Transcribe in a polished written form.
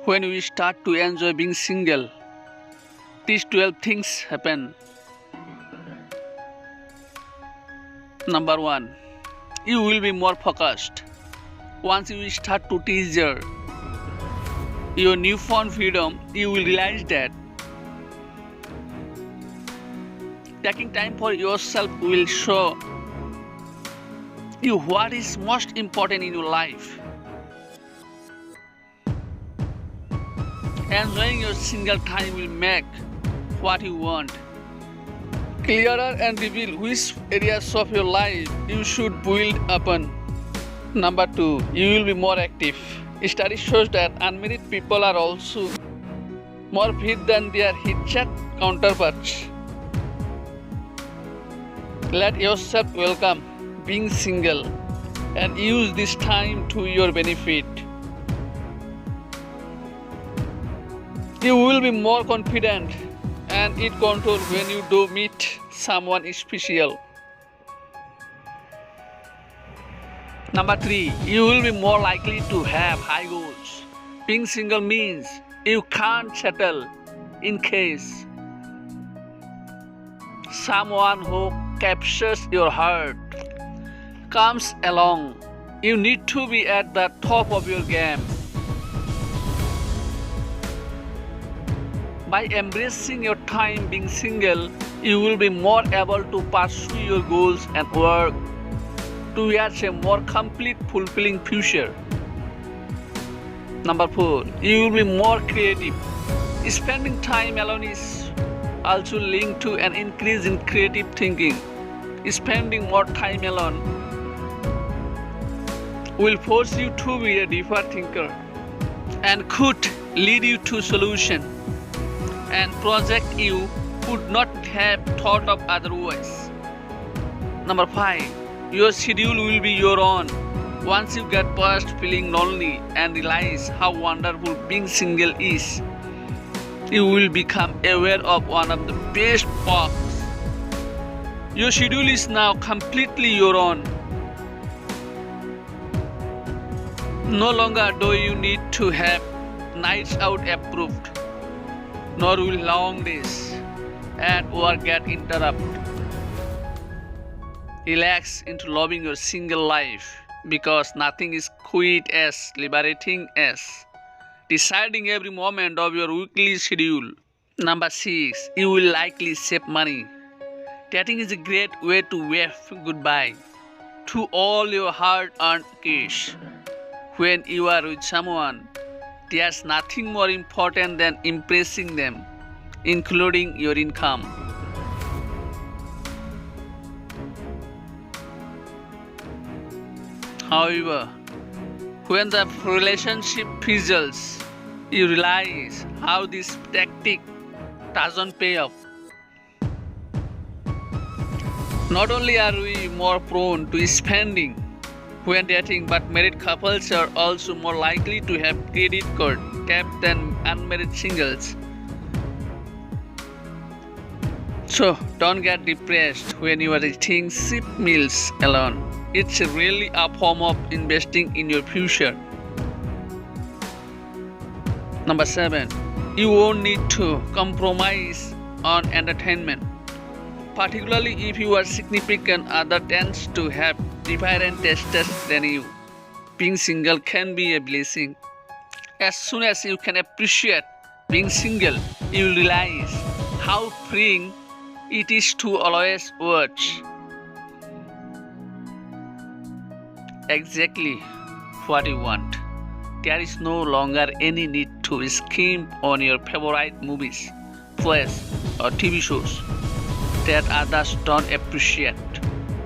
When we start to enjoy being single, these 12 things happen. Number 1. You will be more focused. Once you start to treasure your newfound freedom, you will realize that taking time for yourself will show you what is most important in your life. Enjoying your single time will make what you want clearer and reveal which areas of your life you should build upon. Number 2. You will be more active. Study shows that unmarried people are also more fit than their hitched counterparts. Let yourself welcome being single and use this time to your benefit. You will be more confident and in control when you do meet someone special. Number 3. You will be more likely to have high goals. Being single means you can't settle in case someone who captures your heart comes along. You need to be at the top of your game. By embracing your time being single, you will be more able to pursue your goals and work towards a more complete, fulfilling future. Number 4. You will be more creative. Spending time alone is also linked to an increase in creative thinking. Spending more time alone will force you to be a deeper thinker and could lead you to solutions and project you would not have thought of otherwise. Number 5. Your schedule will be your own. Once you get past feeling lonely and realize how wonderful being single is, you will become aware of one of the best perks. Your schedule is now completely your own. No longer do you need to have nights out approved, nor will long days at work get interrupted. Relax into loving your single life because nothing is quite as liberating as deciding every moment of your weekly schedule. Number 6. You will likely save money. Dating is a great way to wave goodbye to all your hard-earned cash. When you are with someone, there's nothing more important than impressing them, including your income. However, when the relationship fizzles, you realize how this tactic doesn't pay off. Not only are we more prone to spending when dating, but married couples are also more likely to have credit card debt than unmarried singles. So don't get depressed when you are eating cheap meals alone. It's really a form of investing in your future. Number 7. You won't need to compromise on entertainment, particularly if your significant other tends to have different tastes than you. Being single can be a blessing. As soon as you can appreciate being single, you will realize how freeing it is to always watch exactly what you want. There is no longer any need to skimp on your favorite movies, plays, or TV shows that others don't appreciate.